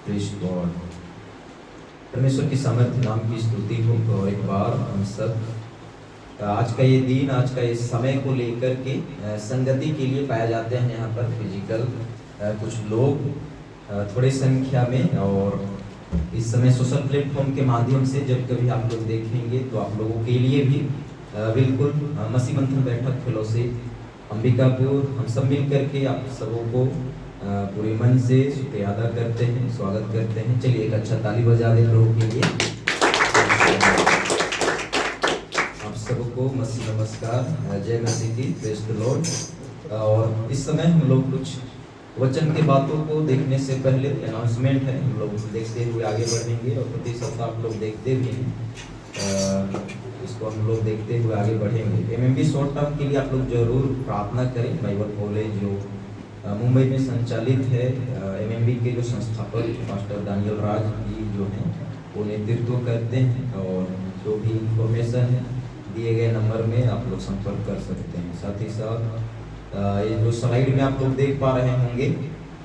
Praise God. परमेश्वर की सामर्थ्य नाम की स्तुति हो। और एक बार हम सब आज का ये दिन, आज का इस समय को लेकर के संगति के लिए पाए जाते हैं यहाँ पर फिजिकल कुछ लोग थोड़े संख्या में। और इस समय सोशल प्लेटफॉर्म के माध्यम से जब कभी आप लोग देखेंगे तो आप लोगों के लिए भी बिल्कुल मसीह मंथन बैठक फेलोशिप अंबिकापुर हम सब मिल करके आप सबों को पूरे मन से शुक्रिया अदा करते हैं, स्वागत करते हैं। चलिए एक अच्छा ताली बजा दें प्रभु के लिए। आप सबको मसीह नमस्कार, जय मसीह की, प्रेज़ द लॉर्ड। और इस समय हम लोग कुछ वचन के बातों को देखने से पहले अनाउंसमेंट है, हम लोग देखते हुए आगे बढ़ेंगे। और प्रति सप्ताह आप लोग देखते भी हैं, इसको हम लोग देखते हुए आगे बढ़ेंगे। एमएमबी शॉर्ट टर्म के लिए आप लोग जरूर प्रार्थना करें। बाइबल कॉलेज जो मुंबई में संचालित है, एमएमबी के जो संस्थापक पास्टर दानियल राज जी जो हैं वो नेतृत्व करते हैं। और जो भी इंफॉर्मेशन है दिए गए नंबर में आप लोग संपर्क कर सकते हैं। साथ ही साथ ये जो स्लाइड में आप लोग देख पा रहे होंगे,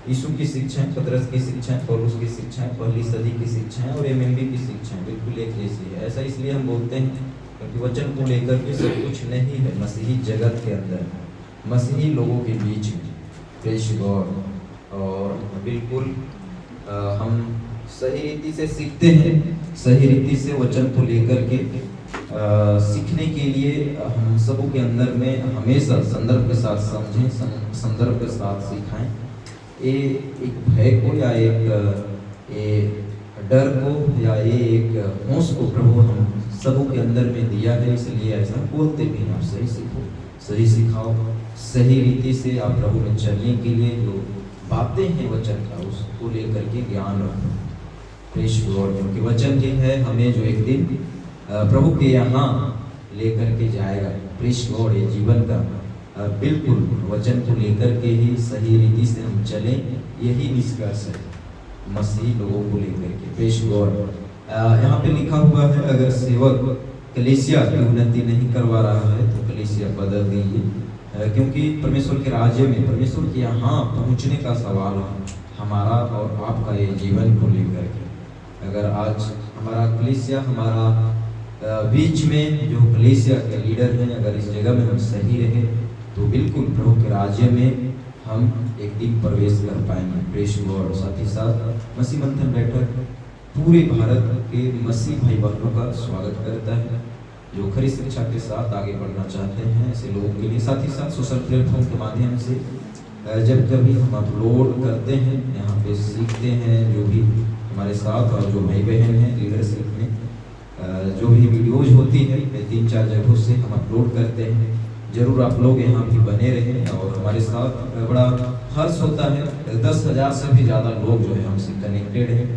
यीशु की शिक्षाएं, पतरस की शिक्षाएं, पौलुस की शिक्षाएं, पहली सदी की शिक्षाएं और एमएमबी की शिक्षाएं बिल्कुल एक जैसी है। ऐसा इसलिए हम बोलते हैं क्योंकि वचन को लेकर के सब कुछ नहीं है मसीही जगत के अंदर, मसीही लोगों के बीच में। Praise God. और बिल्कुल हम सही रीति से सीखते हैं, सही रीति से वचन को लेकर के सीखने के लिए हम सबों के अंदर में हमेशा संदर्भ के साथ समझें, संदर्भ के साथ सिखाएं। ये एक भय को या एक डर को या ये एक होश को प्रभु हम सबों के अंदर में दिया है, इसलिए ऐसा बोलते भी हैं। आप सही सीखो, सही सिखाओ, सही रीति से आप प्रभु में चलने के लिए जो बातें हैं वचन का उसको लेकर के ज्ञान रखो। Praise God. क्योंकि वचन ही है हमें जो एक दिन प्रभु के यहाँ लेकर के जाएगा। Praise God. ये जीवन का बिल्कुल वचन को लेकर के ही सही रीति से हम चलें, यही निष्कर्ष है मसीही लोगों को लेकर के। Praise God. यहाँ पे लिखा हुआ है, अगर सेवक कलीसिया की उन्नति नहीं करवा रहा है तो कलीसिया बदल दीजिए, क्योंकि परमेश्वर के राज्य में, परमेश्वर के यहाँ पहुँचने का सवाल है हमारा और आपका ये जीवन को लेकर के। अगर आज हमारा कलीसिया, हमारा बीच में जो कलीसिया के लीडर हैं, अगर इस जगह में हम सही रहे तो बिल्कुल प्रभु के राज्य में हम एक दिन प्रवेश कर पाएंगे। Praise God. साथ ही साथ मसीह मंथन बैठक पूरे भारत के मसीह भाई बहनों का स्वागत करता है जो खरी शिक्षा के साथ आगे बढ़ना चाहते हैं, ऐसे लोगों के लिए। साथ ही साथ सोशल प्लेटफॉर्म के माध्यम से जब कभी हम अपलोड करते हैं, यहाँ पे सीखते हैं जो भी हमारे साथ और जो भाई बहन हैं लीडरशिप में, जो भी वीडियोज होती है 3-4 जगहों से हम अपलोड करते हैं। जरूर आप लोग यहाँ भी बने रहें और हमारे साथ बड़ा हर्ष होता है। 10,000 से भी ज़्यादा लोग जो है हमसे कनेक्टेड हैं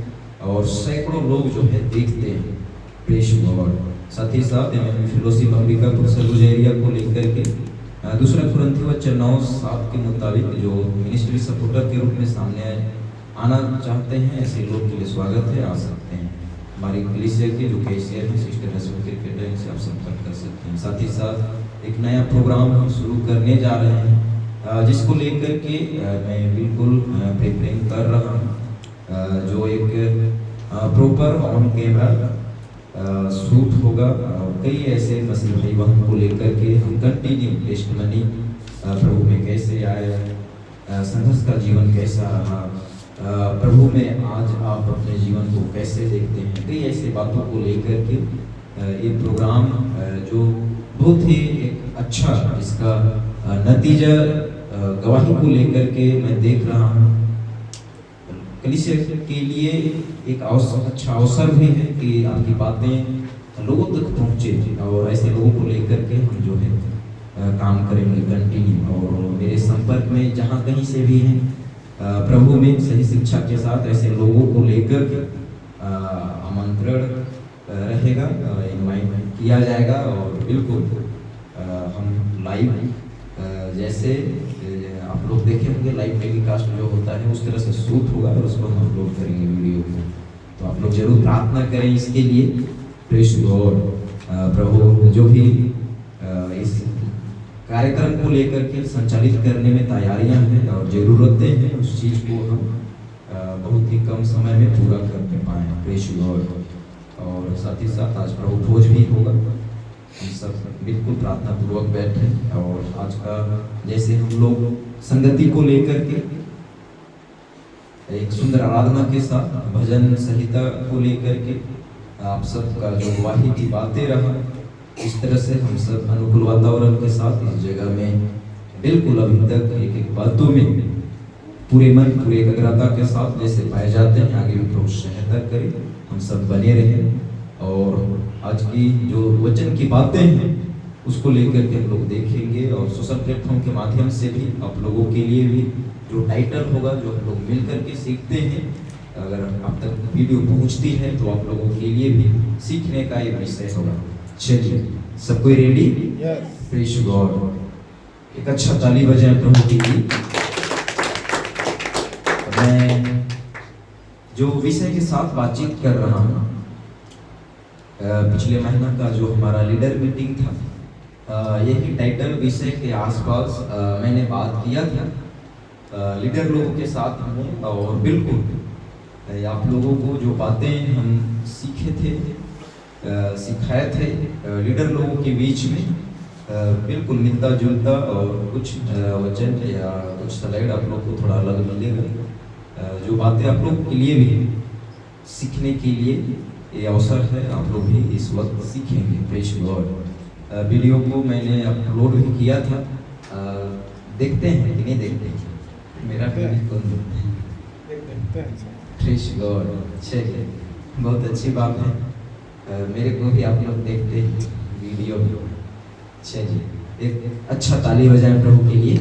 और सैकड़ों लोग जो है देखते हैं। Praise God. साथ ही साथ फेलोशिप अंबिकापुर सलूज एरिया को लेकर के 2 कुरिन्थियों 9:7 के मुताबिक जो मिनिस्ट्री सपोर्टर के रूप में सामने आना चाहते हैं, ऐसे लोग के लिए स्वागत है, आ सकते हैं। हमारी कलीसिया के जो कैशियर हैं सिस्टर रसूल क्रिकेट है, इनसे आप संपर्क कर सकते हैं। साथ ही साथ एक नया प्रोग्राम हम शुरू करने जा रहे हैं, जिसको लेकर के मैं बिल्कुल प्रिपेयरिंग कर रहा हूँ, जो एक प्रॉपर ऑन कैमरा शूट होगा। कई ऐसे मसीह भाई बहन को लेकर के हम कंटिन्यू टेस्टिमनी प्रभु में कैसे आए, संघर्ष का जीवन कैसा रहा, प्रभु में आज आप अपने जीवन को कैसे देखते हैं, कई ऐसे बातों को लेकर के ये प्रोग्राम जो बहुत ही एक अच्छा इसका नतीजा गवाही को लेकर के मैं देख रहा हूँ। कलीसिया के लिए एक अच्छा अवसर भी है कि आपकी बातें लोगों तक पहुँचे और ऐसे लोगों को लेकर के हम जो है काम करेंगे कंटिन्यू। और मेरे संपर्क में जहाँ कहीं से भी हैं प्रभु में सही शिक्षा के साथ ऐसे लोगों को लेकर के आमंत्रण रहेगा, इनवाइट किया जाएगा। और बिल्कुल हम लाइव जैसे आप लोग देखे होंगे लाइव टेलीकास्ट जो होता है उस तरह से शूट होगा और उसको हम अपलोड करेंगे वीडियो को। तो आप लोग जरूर प्रार्थना करें इसके लिए। Praise God. प्रभु जो भी इस कार्यक्रम को लेकर के संचालित करने में तैयारियां हैं और ज़रूरतें हैं, उस चीज़ को हम बहुत ही भी कम समय में पूरा करते पाए। Praise God. और साथ ही साथ आज प्रभु भोज भी होगा। हम सब बिल्कुल प्रार्थना पूर्वक बैठे और आज का जैसे हम लोग संगति को लेकर के एक सुंदर आराधना के साथ भजन संहिता को लेकर के आप सबका जो गवाही की बातें रहा, इस तरह से हम सब अनुकूल वातावरण के साथ इस जगह में बिल्कुल अभी तक एक एक बातों में पूरे मन पूरे एकाग्रता के साथ जैसे पाए जाते हैं, आगे भी प्रभु सहायता करे, हम सब बने रहें। और आज की जो वचन की बातें हैं उसको लेकर के हम लोग देखेंगे और सोशल प्लेटफॉर्म के माध्यम से भी आप लोगों के लिए भी जो टाइटल होगा, जो हम लोग मिल करके सीखते हैं, अगर आप तक वीडियो पहुंचती है तो आप लोगों के लिए भी सीखने का ये विषय होगा। चलिए, सब कोई रेडी? Praise God. एक अच्छा ताली बजाएं प्रभु के लिए। मैं जो विषय के साथ बातचीत कर रहा हूँ, पिछले महीना का जो हमारा लीडर मीटिंग था, यही टाइटल विषय के आसपास मैंने बात किया था लीडर लोगों के साथ हमें। और बिल्कुल आप लोगों को जो बातें हम सीखे थे, सिखाए थे लीडर लोगों के बीच में, बिल्कुल मिलता जुलता और कुछ वचन या कुछ स्लाइड आप लोग को थोड़ा अलग मिलेगा। जो बातें आप लोग के लिए भी सीखने के लिए ये अवसर है, आप लोग भी इस वक्त सीखेंगे। Praise God. वीडियो को मैंने अपलोड भी किया था, देखते हैं कि नहीं देखते हैं? मेरा प्रेज़ गॉड। चलिए, बहुत अच्छी बात है, मेरे को भी आप लोग देखते हैं वीडियो। चलिए, एक अच्छा ताली बजाएं प्रभु के लिए।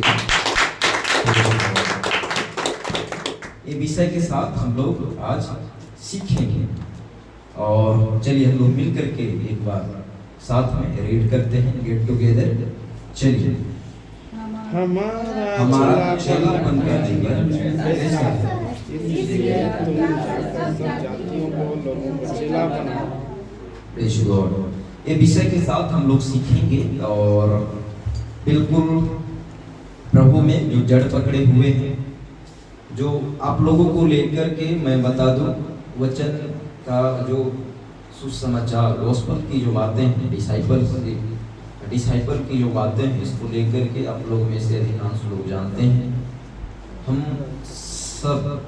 ये विषय के साथ हम लोग आज सीखेंगे और चलिए हम लोग मिल करके एक बार साथ में रीड करते हैं, गेट टुगेदर। चलिए, हमारा चेलापन का जीवन ऐसा है, इसलिए तुम जातियों को लोगों को चेला बनाओ। Praise God. ये विषय के साथ हम लोग सीखेंगे और बिल्कुल प्रभु में जो जड़ पकड़े हुए हैं, जो आप लोगों को लेकर के मैं बता दूं, वचन का जो सुसमाचार गॉस्पेल की जो बातें हैं, डिसाइपल की जो बातें हैं, इसको लेकर के आप लोग में से अधिकांश लोग जानते हैं। हम सब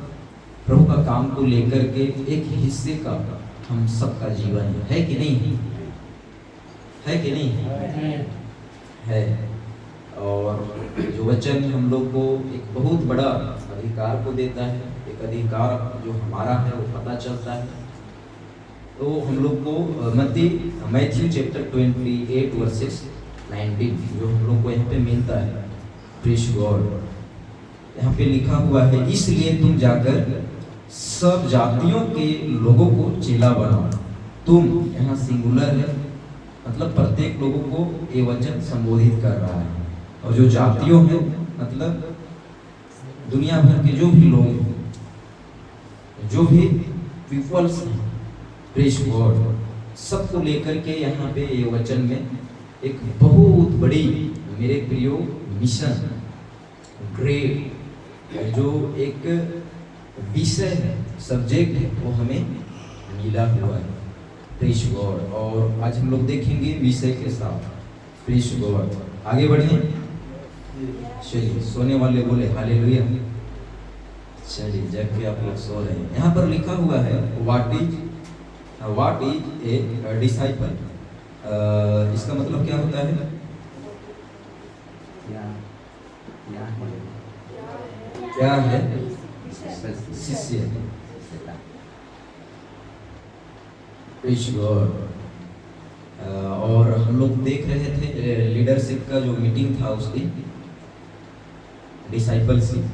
प्रभु का काम को लेकर के एक हिस्से का हम सबका जीवन है कि नहीं? है कि नहीं? है। और जो वचन हम लोग को एक बहुत बड़ा अधिकार को देता है, एक अधिकार जो हमारा है वो पता चलता है। तो हम लोग को मैथ्यू चैप्टर 28 वर्सेस 19 जो हम लोग को यहाँ पे मिलता है। Praise God. यहाँ पे लिखा हुआ है, इसलिए तुम जाकर सब जातियों के लोगों को चेला बनाओ। तुम यहाँ सिंगुलर है, मतलब प्रत्येक लोगों को ये वचन संबोधित कर रहा है। और जो जातियों है मतलब दुनिया भर के जो भी लोग हैं, जो भी पीपल्स हैं, प्रेज़ गॉड, सबको लेकर के यहाँ पे ये वचन में एक बहुत बड़ी, मेरे प्रियो, मिशन ग्रेट जो एक विषय है, सब्जेक्ट है, वो हमें मिला हुआ है। Praise God. और आज हम लोग देखेंगे विषय के साथ। Praise God. आगे बढ़ें। चलिए, सोने वाले बोले हालेलुया। चलिए, जब कि आप लोग सो रहे हैं, यहाँ पर लिखा हुआ है व्हाट इज ए डिसाइपल। इसका मतलब क्या होता है? क्या है? शिष्य। Praise God. और हम लोग देख रहे थे लीडरशिप का जो मीटिंग था, उसकी डिसाइपलशिप।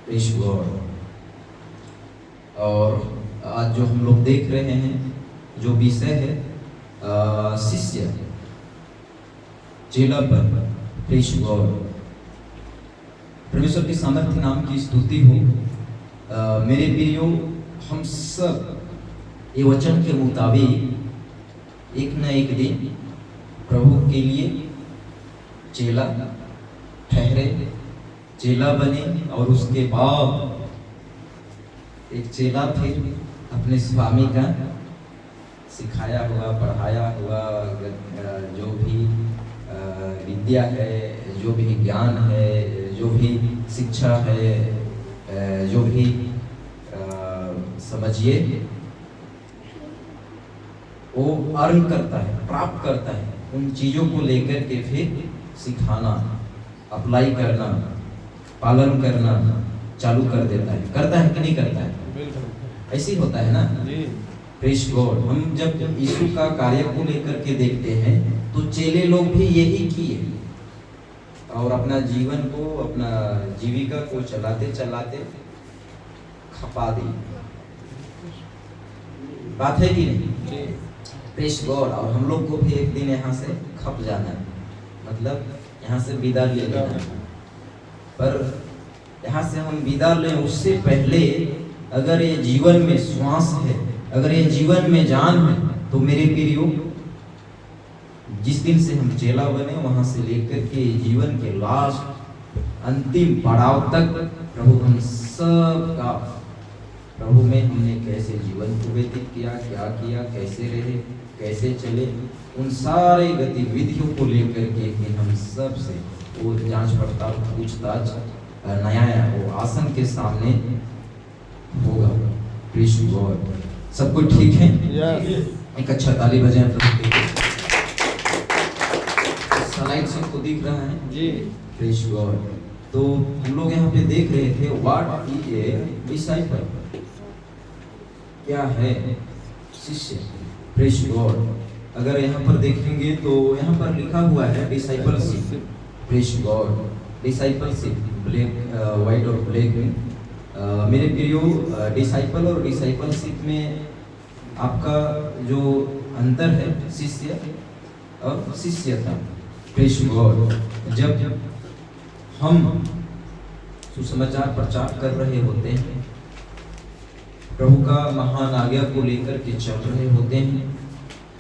Praise God. और आज जो हम लोग देख रहे हैं जो विषय है, शिष्य, चेलापन। Praise God. परमेश्वर के सामर्थ्य नाम की स्तुति हो। मेरे प्रियो, हम सब ये वचन के मुताबिक एक न एक दिन प्रभु के लिए चेला ठहरे चेला बने और उसके बाद एक चेला फिर अपने स्वामी का सिखाया हुआ, पढ़ाया हुआ जो भी विद्या है, जो भी ज्ञान है, जो भी शिक्षा है, जो भी समझिए वो अर्न करता है, प्राप्त करता है, उन चीज़ों को लेकर के फिर सिखाना, अप्लाई करना, पालन करना चालू कर देता है। करता है कि नहीं करता है? ऐसे ही होता है ना। Praise God. हम जब यीशु का कार्य को लेकर के देखते हैं तो चेले लोग भी यही किए और अपना जीवन को, अपना जीविका को चलाते चलाते खपा दी। बात है कि नहीं? Praise God. और हम लोग को भी एक दिन यहाँ से खप जाना है, मतलब यहाँ से विदा ले लेना। पर यहाँ से हम विदा लें उससे पहले अगर ये जीवन में श्वास है, अगर ये जीवन में जान है, तो मेरे प्रियो जिस दिन से हम चेला बने वहां से लेकर के जीवन के लास्ट अंतिम पड़ाव तक प्रभु हम सब का, प्रभु में हमने कैसे जीवन को व्यतीत किया, क्या किया, कैसे रहे, कैसे चले, उन सारे गतिविधियों को लेकर के हम सब से वो जांच पड़ताल, पूछताछ, नया वो आसन के सामने होगा। Praise God. सब कुछ ठीक है? एक अच्छा ताली बजाएं प्रभु के लिए। स्लाइड सबको दिख रहा है जी? Praise God. तो हम लोग यहाँ पे देख रहे थे व्हाट इज ए डिसाइपल, क्या है शिष्य। Praise God. अगर यहाँ पर देखेंगे तो यहाँ पर लिखा हुआ है discipleship. Praise God. Discipleship black white और ब्लैक में मेरे प्रियो डिसाइपल और डिसाइपलशिप में आपका जो अंतर है शिष्य और शिष्यता। Praise God. जब हम सुसमाचार प्रचार कर रहे होते हैं, प्रभु का महान आज्ञा को लेकर के चल रहे होते हैं,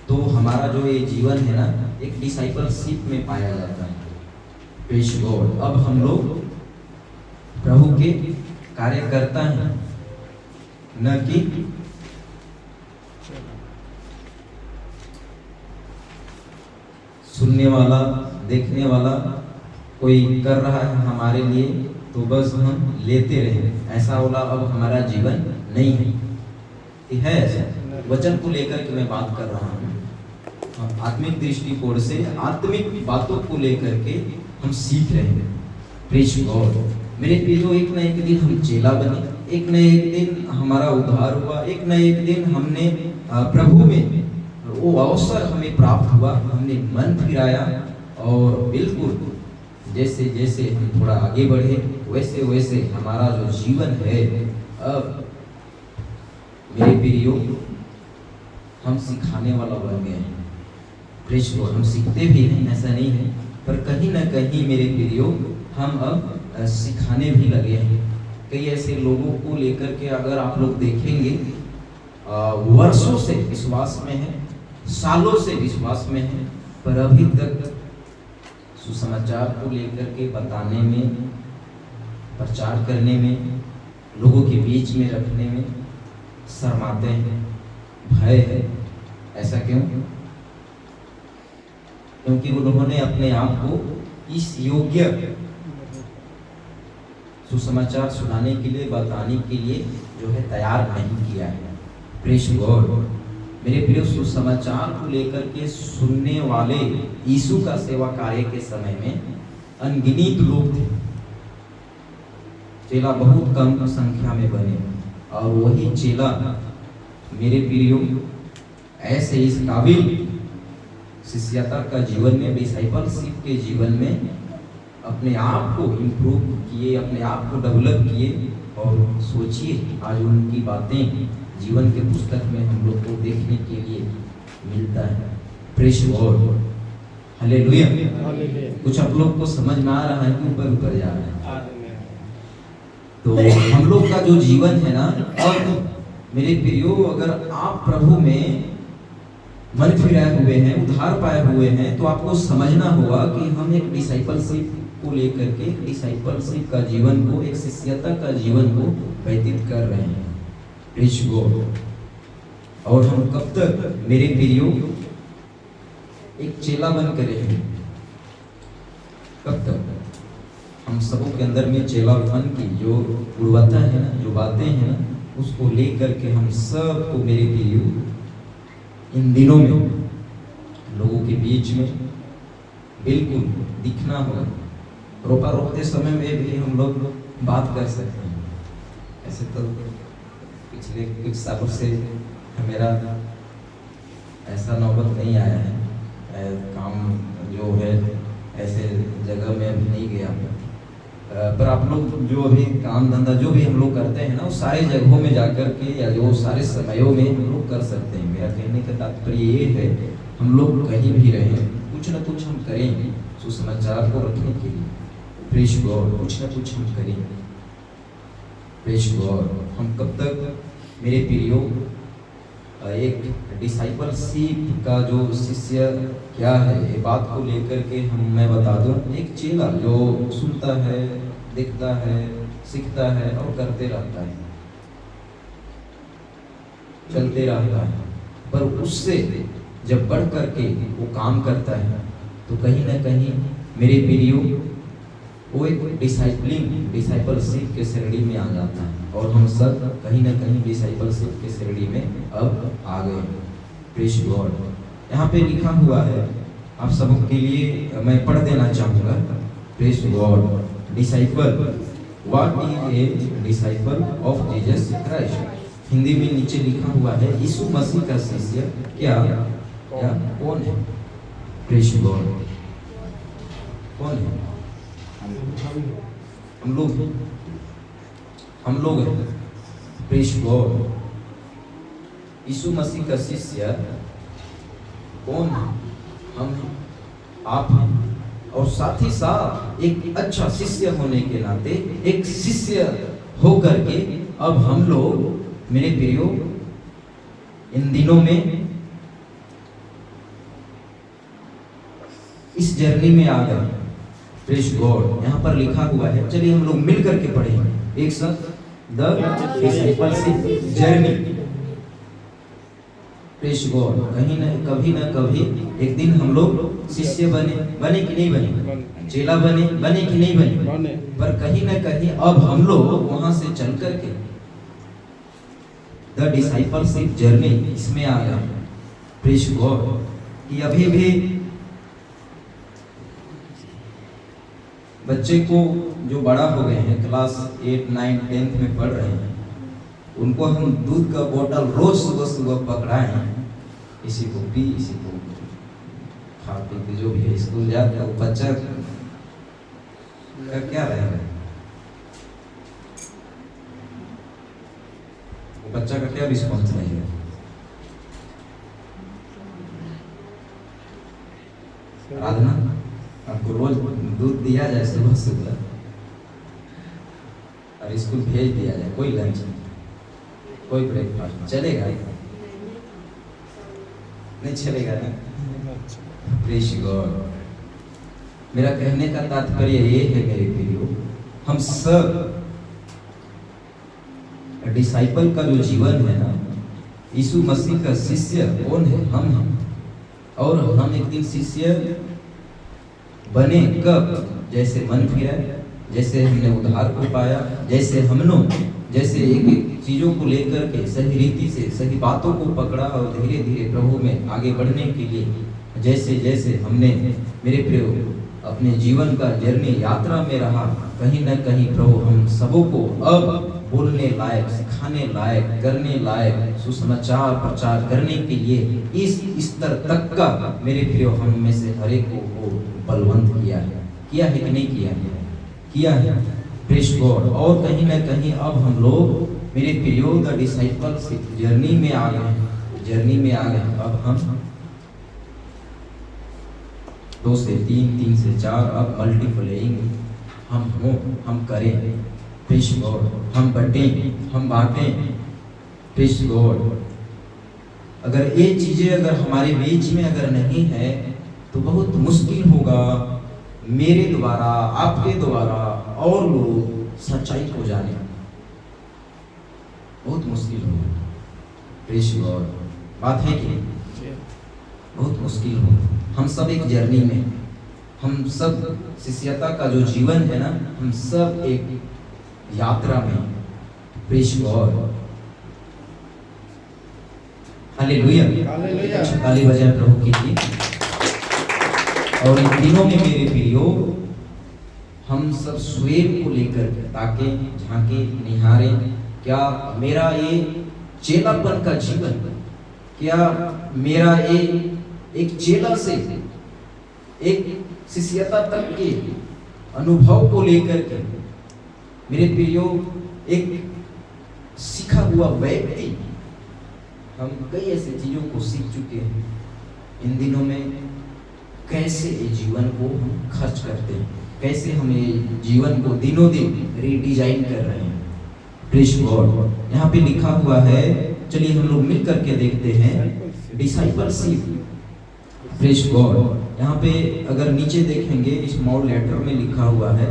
तो हमारा जो ये जीवन है ना, एक डिसाइपलशिप में पाया जाता है। Praise God. अब हम लोग प्रभु के कार्यकर्ता हैं, न कि सुनने वाला, देखने वाला। कोई कर रहा है हमारे लिए तो बस हम लेते रहे, ऐसा वाला अब हमारा जीवन नहीं है। है ऐसा? वचन को लेकर के मैं बात कर रहा हूँ, आत्मिक दृष्टिकोण से आत्मिक बातों को लेकर के हम सीख रहे हैं। Praise God. मेरे प्रियो, एक न एक दिन हम चेला बने, एक न एक दिन हमारा उद्धार हुआ, एक न एक दिन हमने प्रभु में वो अवसर हमें प्राप्त हुआ, हमने मन फिराया और बिल्कुल जैसे जैसे हम थोड़ा आगे बढ़े वैसे वैसे हमारा जो जीवन है, अब मेरे प्रियो हम सिखाने वाला बन गए हैं। Praise God. हम सीखते भी हैं, ऐसा नहीं है, पर कहीं ना कहीं मेरे प्रियो हम अब सिखाने भी लगे हैं। कई ऐसे लोगों को लेकर के अगर आप लोग देखेंगे, वर्षों से विश्वास में है, सालों से विश्वास में है, पर अभी तक सुसमाचार को लेकर के बताने में, प्रचार करने में, लोगों के बीच में रखने में शर्माते हैं, भय है। ऐसा क्यों? क्योंकि उन्होंने अपने आप को इस योग्य सुसमाचार सुनाने के लिए, बताने के लिए जो है तैयार नहीं किया है। Praise God. मेरे प्रिय, सुसमाचार को लेकर के सुनने वाले यीशु का सेवा कार्य के समय में अनगिनत लोग थे। चेला बहुत कम संख्या में बने और वही चेला मेरे प्रियो ऐसे इस काबिल शिष्यता का जीवन में, डिसाइपलशिप के जीवन में अपने आप को इम्प्रूव किए, अपने आप को डेवलप किए। और सोचिए आज उनकी बातें जीवन के पुस्तक में हम लोग को देखने के लिए मिलता है। Praise God. हालेलुया। कुछ आप लोग को समझ में आ रहा है कि ऊपर ऊपर जा रहा है? तो हम लोग का जो जीवन है ना, और मेरे प्रियो, अगर आप प्रभु में मन फिराए हुए हैं, उद्धार पाए हुए हैं, तो आपको समझना होगा कि हम एक डिसाइपलशिप को लेकर के डिसाइपलशिप का जीवन को, एक शिष्यता का जीवन को व्यतीत कर रहे हैं। Praise God. और हम कब तक मेरे प्रियो एक चेला बन कर रहेंगे? कब तक? हम सबों के अंदर में चेलापन की जो गुणवत्ता है ना, जो बातें हैं ना, उसको लेकर के हम सबको मेरे प्रियो इन दिनों में लोगों के बीच में बिल्कुल दिखना होगा। रोपा रोपते समय में भी हम लोग बात कर सकते हैं। ऐसे तो पिछले कुछ सालों से मेरा ऐसा नौबत नहीं आया है, काम जो है ऐसे जगह में अभी नहीं गया, पर आप लोग जो अभी काम धंधा जो भी हम लोग करते हैं ना, वो सारे जगहों में जाकर के या जो सारे समयों में हम लोग कर सकते हैं। मेरा कहने का तात्पर्य ये है, हम लोग कहीं भी रहें, कुछ ना कुछ हम करेंगे सुसमाचार को रखने के लिए। प्रेज गॉड, कुछ ना कुछ हम करेंगे। Praise God. हम कब तक मेरे प्रियो एक डिसाइपलशिप का जो शिष्य क्या है, ये बात को लेकर के मैं बता दूं, एक चेला जो सुनता है, देखता है, सीखता है और करते रहता है, चलते रहता है, पर उससे जब बढ़ करके वो काम करता है तो कहीं ना कहीं मेरे प्रियो वो एक डिसाइपलशिप के श्रेणी में आ जाता है। और हम सब कहीं ना कहीं डिसाइपलशिप के श्रेणी में अब आ गए। Praise God. यहाँ पे लिखा हुआ है, आप सबों के लिए मैं पढ़ देना चाहूँगा। Praise God. Disciple, what is a disciple of Jesus Christ. Hindi में नीचे लिखा हुआ है, यीशु मसीह का शिष्य क्या कौन है? Praise God. कौन है? हम लोग हैं। Praise God. यीशु मसीह का शिष्य कौन है? हम, आप हैं। और साथ ही साथ एक अच्छा शिष्य होने के नाते, एक शिष्य होकर के अब हम लोग मेरे प्रियो इन दिनों में इस जर्नी में आ गए। Praise God. यहाँ पर लिखा हुआ है, चलिए हम लोग मिल करके पढ़ेंगे एक साथ। The discipleship journey. Praise God. कहीं ना कभी एक दिन हम लोग शिष्य बने कि नहीं बने? चेला बने कि नहीं बने? पर कहीं ना कहीं अब हम लोग वहां से चल करके द डिसाइपलशिप जर्नी इसमें आ गए। Praise God. कि अभी भी बच्चे को जो बड़ा हो गए हैं, क्लास 8, 9, 10 में पढ़ रहे हैं, उनको हम दूध का बोतल रोज सुबह पकड़ाएं, इसी को पी, इसी को खा पी के जो भी है स्कूल जाता है, वो बच्चा का क्या रहेगा? वो बच्चा का क्या रिस्पॉन्स रहेगा? आराधना आपको रोज दूध दिया जाए सुबह और स्कूल भेज दिया जाए, कोई लंच कोई ब्रेकफास्ट, चलेगा? नहीं चलेगा ना। Praise God. मेरा कहने का तात्पर्य ये है मेरे प्रियो, हम सब डिसाइपल का जो जीवन है ना, यीशु मसीह का शिष्य कौन है? हम हैं। और हम एक दिन शिष्य बने कब? जैसे मन फिरा, जैसे हमने उद्धार को पाया, जैसे एक एक चीजों को लेकर के सही रीति से सही बातों को पकड़ा और धीरे धीरे प्रभु में आगे बढ़ने के लिए जैसे जैसे हमने मेरे प्रियो अपने जीवन का जर्नी यात्रा में रहा, कहीं ना कहीं प्रभु हम सबों को अब बोलने लायक, सिखाने लायक, करने लायक, सुसमाचार प्रचार करने के लिए इस स्तर तक का मेरे प्रियो हम में से हर एक को बलवंत किया है कि नहीं किया है। Praise God. और कहीं ना कहीं अब हम लोग मेरे प्रियो द डिसाइपलशिप जर्नी में आ गए। अब हम 2 से 3, 3 से 4, अब मल्टीप्लाइंग हम करें। Praise God. हम बांटें। Praise God. अगर ये चीजें अगर हमारे बीच में अगर नहीं है तो बहुत मुश्किल होगा मेरे द्वारा, आपके द्वारा और लोग सच्चाई को जाने बहुत मुश्किल हो। प्रेज़ गॉड, बात है कि बहुत मुश्किल हो। हम सब एक जर्नी में, हम सब शिष्यता का जो जीवन है ना, हम सब एक यात्रा में। प्रेज़ गॉड, हालेलुया, ताली बजाएं प्रभु के लिए। और इन दिनों में मेरे प्रियो, हम सब स्वयं को लेकर ताके, झांके, निहारें। क्या मेरा ये चेलापन का जीवन, क्या मेरा ये एक चेला से एक शिष्यता तक के अनुभव को लेकर के, मेरे प्रियो, एक सीखा हुआ व्यक्ति, हम कई ऐसे चीजों को सीख चुके हैं। इन दिनों में कैसे ये जीवन को हम खर्च करते हैं, कैसे हम ये जीवन को दिनों दिन रीडिजाइन कर रहे हैं। प्रेज़ गॉड, यहाँ पे लिखा हुआ है, चलिए हम लोग मिल करके देखते हैं डिसाइपलशिप। प्रेज़ गॉड, यहाँ पे अगर नीचे देखेंगे स्मॉल लेटर में लिखा हुआ है,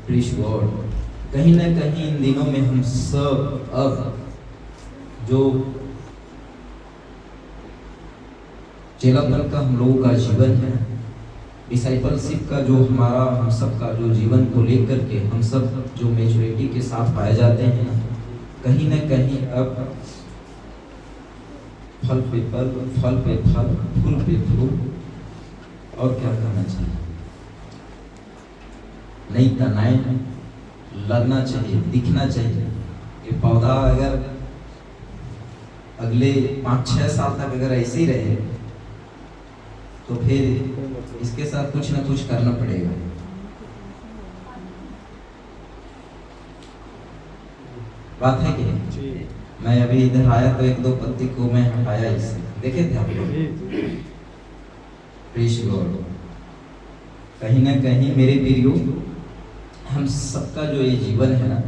प्रेज़ गॉड, कहीं ना कहीं इन दिनों में हम सब अब जो चेलापन का हम लोगों का जीवन है, डिसाइपलशिप का जो हमारा, हम सब का जो जीवन को लेकर के हम सब जो मैच्योरिटी के साथ पाए जाते हैं, कहीं ना कहीं अब फल पे फल, फल पे फल, फूल पे फूल, और क्या कहना चाहिए, नई तनाएं लगना चाहिए, दिखना चाहिए। ये पौधा अगर अगले 5-6 साल तक अगर ऐसे ही रहे तो फिर इसके साथ कुछ ना कुछ करना पड़ेगा। बात है कि मैं अभी इधर आया तो 1-2 पत्ती को मैं हटाया इससे, देखे थे आप लोग। प्रेज़ गॉड, कहीं ना कहीं मेरे प्रियो, हम सबका जो ये जीवन है ना,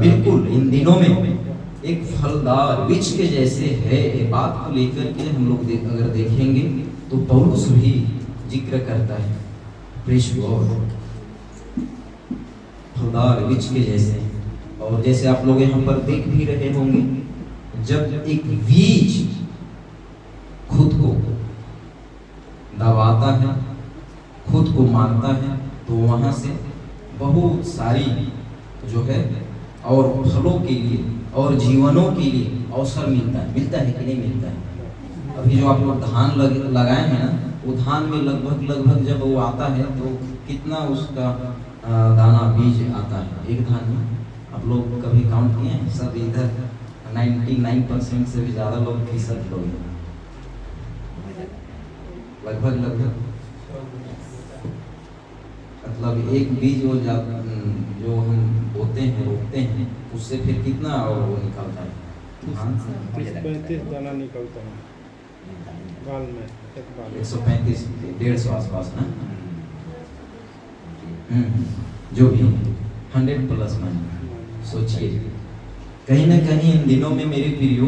बिल्कुल इन दिनों में एक फलदार वृक्ष के जैसे है। ये बात को लेकर के हम लोग अगर देखेंगे तो पौलुस भी जिक्र करता है। प्रेज़ गॉड, फलदार वृक्ष के जैसे। और जैसे आप लोग यहाँ पर देख भी रहे होंगे, जब एक बीज खुद को दबाता है, खुद को मारता है, तो वहां से बहुत सारी जो है और फलों के लिए और जीवनों के लिए अवसर मिलता है कि नहीं मिलता है। अभी जो आप लोग धान लगाए हैं ना, वो धान में लगभग जब वो आता है तो कितना उसका दाना बीज आता है एक धान में, आप लोग कभी काउंट किए हैं? सब इधर 99% से भी ज़्यादा लोग 30 लोग हैं, लगभग मतलब एक बीज जो हम बोते हैं, रोपते हैं, उससे फिर कितना और वो निकलता है? 35 दाना निकलता है बाल में, एक बाल 135 150 आसपास ना, जो भी 100+ मन। सोचिए, कहीं ना कहीं इन दिनों में मेरे प्रियो,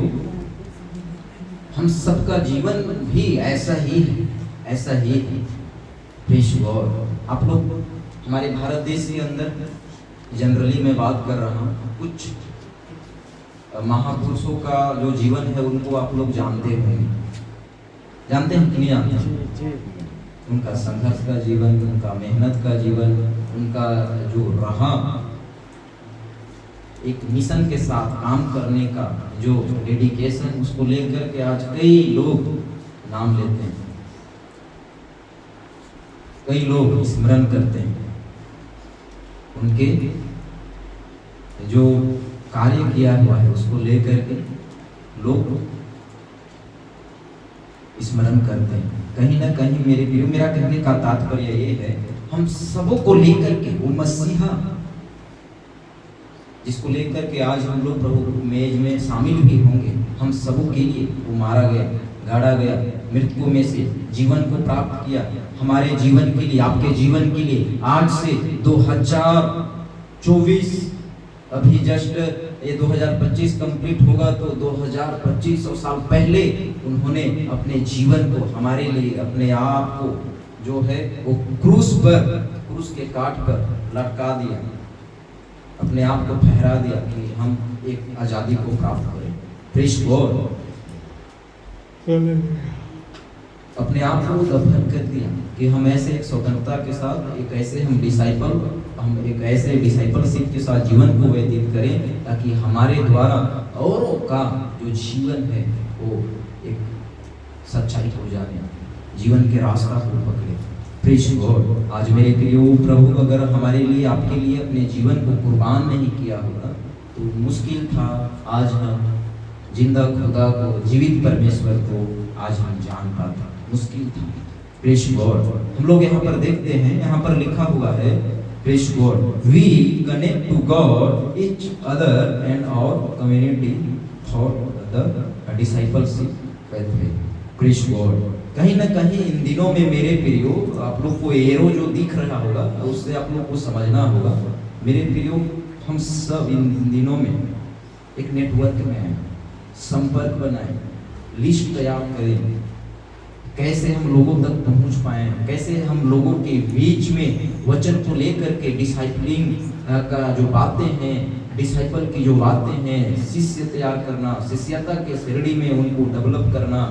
हम सबका जीवन भी ऐसा ही है। प्रेज़ गॉड, आप लोग हमारे भारत देश के अंदर जनरली मैं बात कर रहा हूँ, कुछ महापुरुषों का जो जीवन है उनको आप लोग जानते हैं कि नहीं जानते? उनका संघर्ष का जीवन, उनका मेहनत का जीवन, उनका जो रहा एक मिशन के साथ काम करने का जो डेडिकेशन, उसको लेकर के आज कई लोग नाम लेते हैं, कई लोग स्मरण करते हैं। उनके जो कार्य किया हुआ है उसको लेकर के लोग स्मरण करते हैं। कहीं ना कहीं मेरे प्रियो, मेरा कहने का तात्पर्य ये है, हम सबों को लेकर के वो मसीहा जिसको लेकर के आज हम लोग प्रभु मेज में शामिल भी होंगे, हम सबों के लिए वो मारा गया, गाड़ा गया, मृतकों में से जीवन को प्राप्त किया, हमारे जीवन के लिए, आपके जीवन के लिए आज से 2024 अभी जस्ट ये 2025 कंप्लीट होगा तो 2500 साल पहले उन्होंने अपने जीवन को हमारे लिए, अपने आप को जो है वो क्रूस के काट पर लटका दिया, अपने आप को फहरा दिया कि हम एक आज़ादी को प्राप्त करें। Praise God. अपने आप को दफन कर दिया कि हम ऐसे एक स्वतंत्रता के साथ एक ऐसे हम एक ऐसे डिसाइपलशिप के साथ जीवन को व्यतीत करें ताकि हमारे द्वारा औरों का जो जीवन है वो एक सच्चाई हो जाए, जीवन के रास्ता को पकड़े। Praise God. आज मेरे प्रियो प्रभु अगर हमारे लिए, आपके लिए अपने जीवन को कुर्बान नहीं किया होगा तो मुश्किल था आज हम जिंदा खुदा को, जीवित परमेश्वर को आज हम जान पाते, मुश्किल था। Praise God. हम लोग यहाँ पर देखते हैं, यहाँ पर लिखा हुआ है praise God, we connect to God each other and our community for the discipleship pathway. Praise God. कहीं ना कहीं इन दिनों में मेरे प्रियो, आप लोग को एरो जो दिख रहा होगा तो उससे आप लोग को समझना होगा मेरे प्रियो, हम सब इन दिनों में एक नेटवर्क में हैं, संपर्क बनाएं, लिस्ट तैयार करें, कैसे हम लोगों तक पहुंच पाए, कैसे हम लोगों के बीच में वचन को लेकर के डिसाइपलिंग का जो बातें हैं, डिसाइपल की जो बातें हैं, शिष्य तैयार करना, शिष्यता के श्रेणी में उनको डेवलप करना,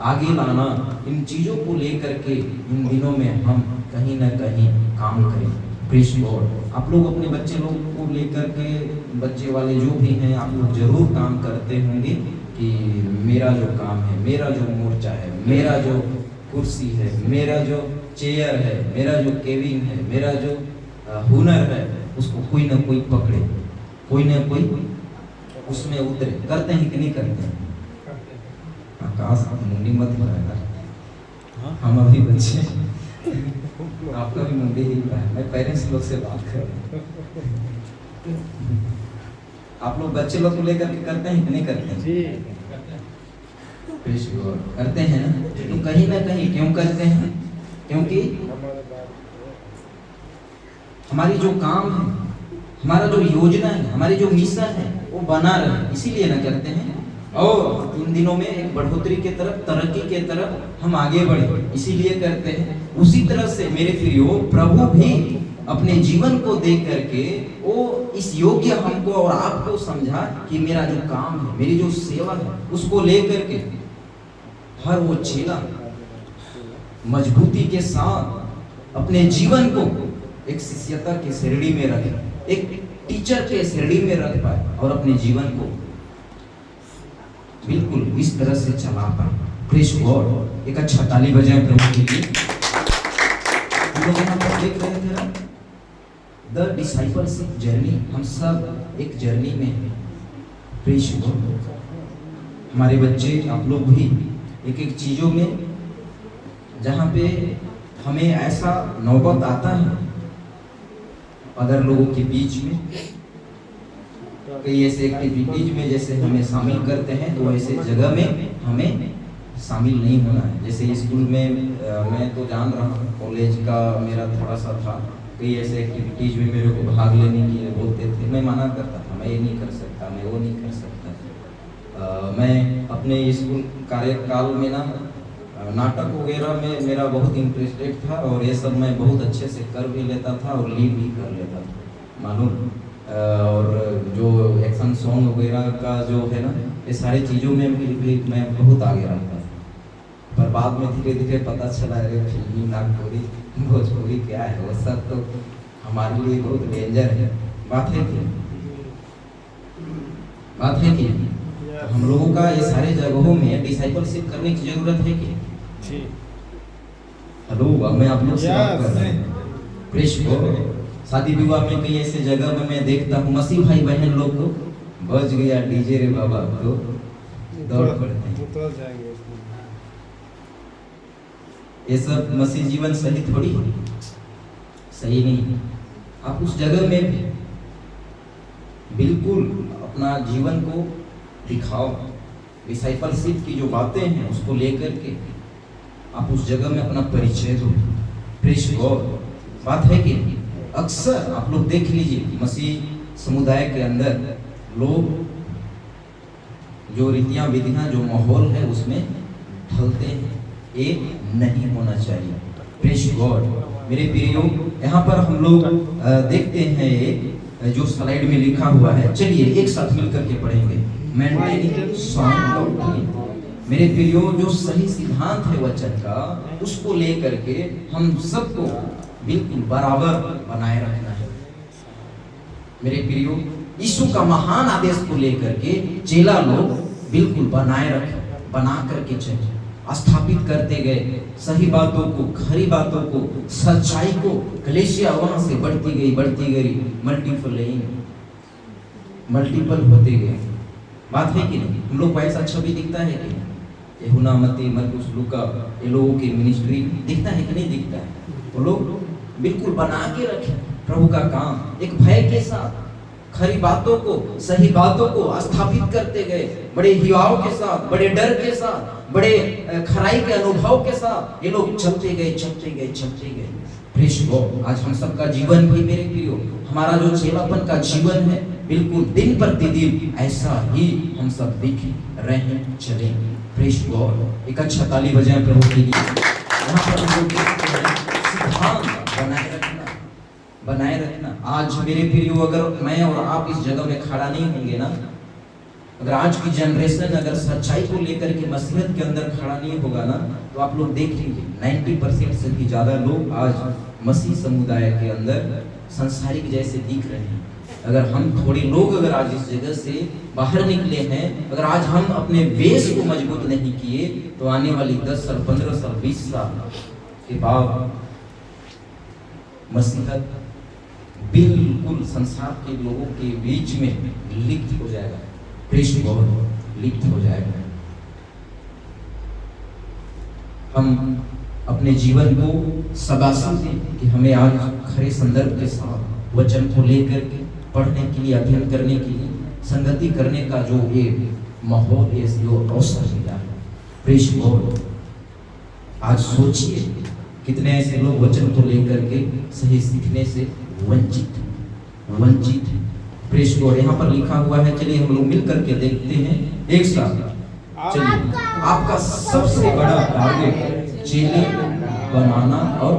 आगे लाना, इन चीज़ों को लेकर के इन दिनों में हम कहीं ना कहीं काम करें। Praise God. आप लोग अपने बच्चे लोग को लेकर के, बच्चे वाले जो भी हैं, आप लोग जरूर काम करते होंगे कि मेरा जो काम है, मेरा जो मोर्चा है, मेरा जो कुर्सी है, मेरा जो चेयर है, मेरा जो केबिन है, मेरा जो हुनर है, उसको कोई ना कोई पकड़े, कोई ना कोई उसमें उतरे। करते हैं कि नहीं करते हैं? आकाश मुंडी मत बनाएगा, हम अभी बच्चे, आपका भी मुंडी ही है। मैं पेरेंट्स लोग से बात कर रहा हूँ। आप लोग बच्चे लोग को लेकर के करते हैं कि नहीं करते हैं? जी करते हैं ना। तो कहीं ना कहीं क्यों करते हैं? क्योंकि हमारी जो काम है, हमारा जो योजना है, हमारी जो मिशन है वो बना रहे, इसीलिए ना करते हैं। और इन दिनों में एक बढ़ोतरी के तरफ, तरक्की के तरफ हम आगे बढ़े, इसीलिए करते हैं। उसी तरह से मेरे प्रियो, प्रभु भी अपने जीवन को देख करके वो इस योग्य हमको और आपको समझा कि मेरा जो काम है, मेरी जो सेवा है, उसको लेकर के हर वो चेला मजबूती के साथ अपने जीवन को एक शिष्यता के श्रेणी में रखे, एक टीचर के श्रेणी में रख पाए और अपने जीवन को बिल्कुल इस तरह से चला पाए। Praise God. एक अच्छा ताली बजाएं प्रभु के लिए। हम लोग यहाँ पर देख रहे थे ना, द डिसाइपलशिप जर्नी, हम सब एक जर्नी में हैं। Praise God. हमारे बच्चे, आप लोग भी एक एक चीज़ों में, जहाँ पे हमें ऐसा नौबत आता है अदर लोगों के बीच में, कई ऐसे एक्टिविटीज में जैसे हमें शामिल करते हैं, तो ऐसे जगह में हमें शामिल नहीं होना है। जैसे स्कूल में मैं तो जान रहा हूँ, कॉलेज का मेरा थोड़ा सा था, कई ऐसे एक्टिविटीज में मेरे को भाग लेने के लिए बोलते थे, मैं मना करता था, मैं ये नहीं कर सकता, मैं वो नहीं कर सकता। मैं अपने स्कूल कार्यकाल में ना नाटक वगैरह में मेरा बहुत इंटरेस्टेड था और ये सब मैं बहुत अच्छे से कर भी लेता था और लीड भी कर लेता था मालूम। और जो एक्शन सॉन्ग वगैरह का जो है ना, ये सारी चीज़ों में भी मैं बहुत आगे रहता था। पर बाद में धीरे धीरे पता चला है फिल्मी, नागपुरी, भोजपुरी क्या है, वो सब तो हमारे लिए बहुत डेंजर है। बात है कि हम लोगों का ये सारे जगहों में डिसाइपलशिप करने की जरूरत है कि? हेलो, अब मैं आप लोग से बात कर रहा हूँ। Praise God. शादी विवाह में कई ऐसे जगह में मैं देखता हूँ, मसीह भाई बहन लोग को बज गया डीजे रे बाबा, तो दौड़ पड़ते हैं। ये सब मसीह जीवन सही थोड़ी है, सही नहीं। आप उस जगह में भी बिल्कुल अपना जीवन को दिखाओ, डिसाइपलशिप की जो बातें हैं उसको लेकर के आप उस जगह में अपना परिचय दो। Praise God. बात है कि अक्सर आप लोग देख लीजिए, मसीह समुदाय के अंदर लोग जो रीतियां विधियां जो माहौल है उसमें ढलते हैं, ये नहीं होना चाहिए। Praise God. मेरे प्रियो, यहाँ पर हम लोग देखते हैं ये जो स्लाइड में लिखा हुआ है, चलिए एक साथ मिलकर के पढ़ेंगे। Maintaining sound doctrine. मेरे प्रियो, जो सही सिद्धांत है वचन का, उसको लेकर के हम सबको बिल्कुल बराबर बनाए रखना है। मेरे प्रियो, यीशु का महान आदेश को लेकर के चेला लोग बिल्कुल बनाए रखे, बना करके चले, स्थापित करते गए सही बातों को, खरी बातों को, सच्चाई को। कलीसिया वहां से बढ़ती गई, मल्टीपल होते गए। बात है कि नहीं? हम लोग को ऐसा छवि दिखता है कि यूहन्ना, मत्ती, मरकुस, लूका, ये लोगों की मिनिस्ट्री दिखता है कि नहीं दिखता है? वो लोग बिल्कुल बना के रखे प्रभु का काम, एक भय के साथ खरी बातों को, सही बातों को स्थापित करते गए, बड़े हिवाओं के साथ, बड़े डर के साथ, बड़े खराई के अनुभव के साथ ये लोग चलते गए। Praise God. आज हम सबका जीवन भी मेरे प्रियो, हमारा जो चेलापन का जीवन है, बिल्कुल दिन प्रतिदिन ऐसा ही हम सब दिख रहे चले। Praise God. एक अच्छा ताली बजाएं प्रभु के लिए। यहाँ पर हम लोग देखते हैं सिद्धांत बनाए रखना। आज मेरे प्रियो, अगर मैं और आप इस जगह में खड़ा नहीं होंगे ना, अगर आज की जनरेशन अगर सच्चाई को लेकर के मसीहत के अंदर खड़ा नहीं होगा ना, तो आप लोग देख लीजिए 90% से भी ज्यादा लोग आज मसीह समुदाय के अंदर संसारिक जैसे दिख रहे हैं। अगर हम थोड़े लोग अगर आज इस जगह से बाहर निकले हैं, अगर आज हम अपने बेस को मजबूत नहीं किए, तो आने वाली 10 साल, 15 साल, 20 साल के बाद मसीहत बिल्कुल संसार के लोगों के बीच में लिप्त हो जाएगा। प्रेज गॉड, लिप्त हो जाएगा। हम अपने जीवन को शाबाशी दें कि हमें आज खरे संदर्भ के साथ वचन को लेकर के पढ़ने के लिए, अध्ययन करने के लिए, संगति करने का जो ये माहौल है, जो अवसर मिला है। Praise God. आज सोचिए कितने ऐसे लोग वचन को लेकर के सही सीखने से वंचित। Praise God. यहाँ पर लिखा हुआ है, चलिए हम लोग मिल करके देखते हैं एक साथ। चलिए, आपका सबसे बड़ा टारगेट चेले बनाना और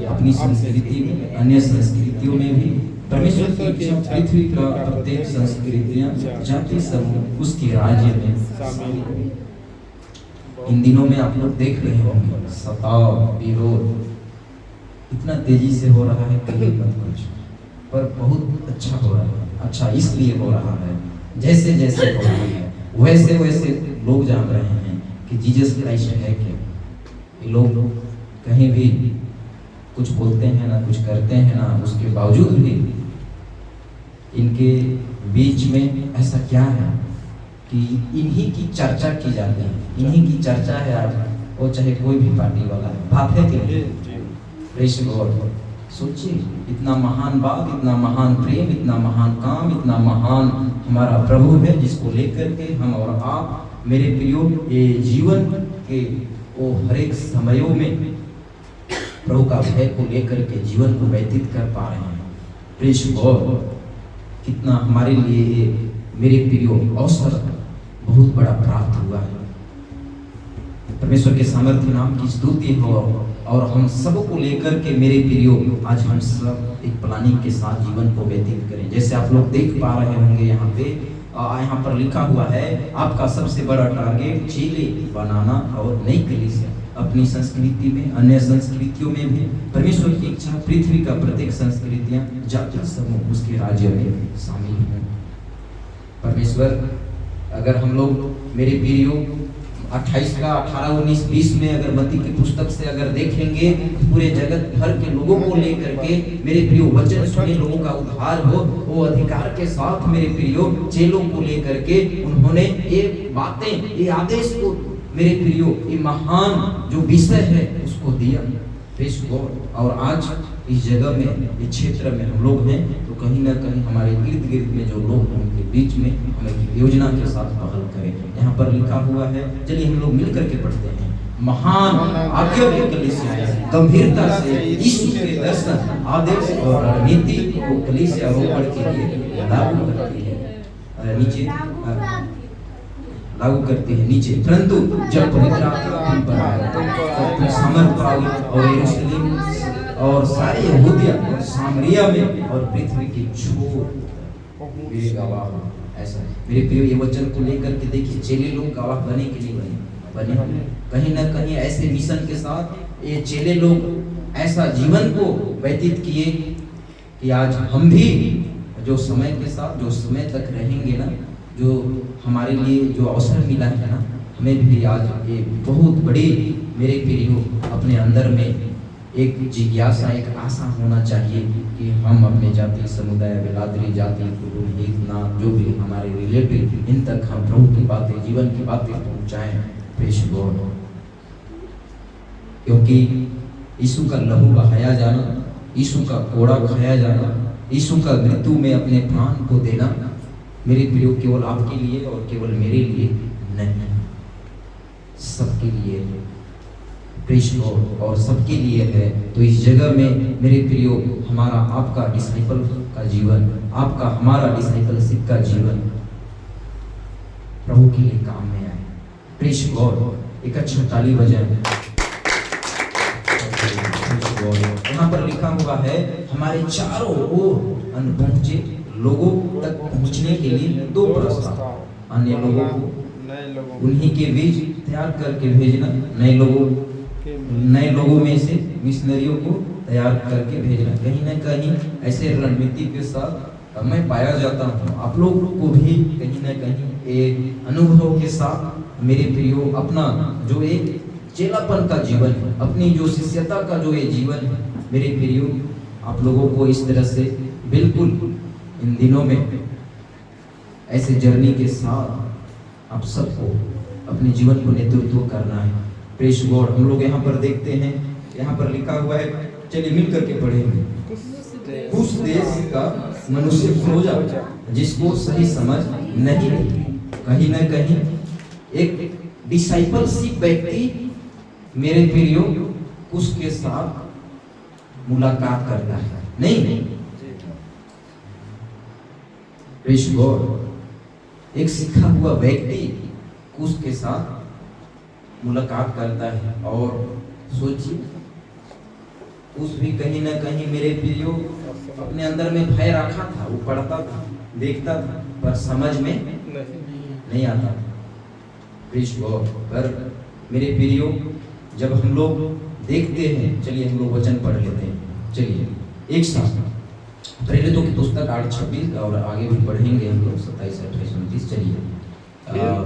अपनी संस्कृति में, अन्य संस्कृतियों में भी परमेश्वर की इच्छा पृथ्वी का प्रत्येक संस्कृतियां, जाति समूह उसके राज्य में। इन दिनों में आप लोग देख रहे होंगे सताव, विरोध इतना तेजी से हो रहा है, कहीं मत कुछ, पर बहुत अच्छा हो रहा है। अच्छा इसलिए हो रहा है, जैसे जैसे हो रहा है वैसे वैसे लोग जान रहे हैं कि जीसस क्राइस्ट है क्या। ये लोग कहीं भी कुछ बोलते हैं ना, कुछ करते हैं ना, उसके बावजूद भी इनके बीच में ऐसा क्या है कि इन्हीं की चर्चा की जाती है, इन्हीं की चर्चा है आज, वो चाहे कोई भी पार्टी वाला है। बात है कि प्रेज गॉड। सोचिए, इतना महान बात, इतना महान प्रेम, इतना महान काम, इतना महान हमारा प्रभु है, जिसको लेकर के हम और आप मेरे प्रियो ये जीवन के वो हर एक समयों में प्रभु का भय को लेकर के जीवन को व्यतीत कर पा रहे हैं। Praise God. कितना हमारे लिए मेरे प्रियो अवसर बहुत बड़ा प्राप्त हुआ है। परमेश्वर के सामर्थ्य नाम की स्तुति हो, और हम सबको लेकर के मेरे प्रियो आज हम सब एक प्लानिंग के साथ जीवन को व्यतीत करें। जैसे आप लोग देख पा रहे होंगे यहाँ पे, यहाँ पर लिखा हुआ है, आपका सबसे बड़ा टारगेट चेले बनाना और नई कलीसिया अपनी संस्कृति में, अन्य संस्कृतियों में भी परमेश्वर की इच्छा पृथ्वी का प्रत्येक संस्कृतियां, जाति समूह उसके राज्य में शामिल हैं। परमेश्वर, अगर हम लोग मेरे प्रियो 28 का 18, 19, 20 में अगर मत्ती की पुस्तक से अगर देखेंगे, पूरे जगत भर के लोगों को लेकर के मेरे प्रियो वचन सुने, लोगों का उद्धार हो, वो अधिकार के साथ मेरे प्रियो चेलों को लेकर के उन्होंने ये बातें, ये आदेश को मेरे प्रियो ये महान जो विषय है उसको दिया। Praise God. और आज इस जगह में, इस क्षेत्र में हम लोग हैं, तो कहीं ना कहीं हमारे इर्द गिर्द में जो लोग हैं उनके बीच में हम एक योजना के साथ पहल करें। यहाँ पर लिखा हुआ है, चलिए हम लोग मिल करके पढ़ते हैं महान आज्ञा की कलीसिया गंभीरता से यीशु के दर्शन आदेश और रणनीति को कलीसिया रोपण के लिए लागू करती है नीचे लागू करती है नीचे। परंतु जब पवित्र आत्मा तुम पर आए तब तुम सामर्थ पाओगे और यरूशलेम और सारे यहूदिया और सामरिया में और पृथ्वी की छोर वे गवाह हो। ऐसा मेरे प्रिय ये वचन को लेकर के देखिए, चेले लोग गवाह बने के लिए बने कहीं ना कहीं ऐसे मिशन के साथ ये चेले लोग ऐसा जीवन को व्यतीत किए कि आज हम भी जो समय के साथ जो समय तक रहेंगे ना, जो हमारे लिए जो अवसर मिला है ना, हमें भी आज ये बहुत बड़ी मेरे प्रियो अपने अंदर में एक जिज्ञासा एक आशा होना चाहिए कि हम अपने जाति समुदाय बिरादरी जाति पुरोहित ना जो भी हमारे रिलेटिव इन तक हम प्रभु की बातें जीवन की बातें पहुंचाएं। Praise God. क्योंकि यीशु का लहू बहाया जाना, यीशु का कोड़ा खाया जाना, यीशु का मृत्यु में अपने प्राण को देना मेरे प्रियो केवल आपके लिए और केवल मेरे लिए नहीं, सबके लिए है। Praise God. और सबके लिए है। तो इस जगह में मेरे प्रियो हमारा आपका डिसाइपल का जीवन, आपका हमारा डिसाइपलशिप का जीवन प्रभु के लिए काम में आए। Praise God. एक अच्छा ताली बजाएं। यहाँ पर लिखा हुआ है हमारे चारों ओर अनपहुंचे लोगों तक पहुंचने के लिए दो प्रस्ताव, अन्य लोगों को उन्हीं के बीच तैयार करके भेजना, नए लोगों में से मिशनरियों को तैयार करके भेजना। कहीं ना कहीं ऐसे रणनीति के साथ मैं पाया जाता हूँ, आप लोगों को भी कहीं ना कहीं एक अनुभव के साथ मेरे प्रियो अपना जो एक चेलापन का जीवन है, अपनी जो शिष्यता का जो ये जीवन है मेरे प्रियो, आप लोगों को इस तरह से बिल्कुल इन दिनों में ऐसे जर्नी के साथ आप सबको अपने जीवन को नेतृत्व करना है। Praise God. हम लोग यहाँ पर देखते हैं, यहाँ पर लिखा हुआ है, चलिए मिल करके पढ़ेंगे। उस देश का मनुष्य खोजा जिसको सही समझ नहीं थी। कहीं ना कहीं एक डिसाइपलशिप व्यक्ति मेरे प्रियो उसके साथ मुलाकात करता है, नहीं प्रेज़ गॉड। एक सीखा हुआ व्यक्ति उसके साथ मुलाकात करता है। और सोचिए उस भी कहीं ना कहीं मेरे प्रियो अपने अंदर में भय रखा था, वो पढ़ता था देखता था पर समझ में नहीं आता। Praise God. पर मेरे प्रियो जब हम लोग देखते हैं, चलिए हम लोग वचन पढ़ लेते हैं। चलिए एक साथ पहले तो की पुस्तक 8:26 और आगे भी पढ़ेंगे हम लोग 27, 28, 29। चलिए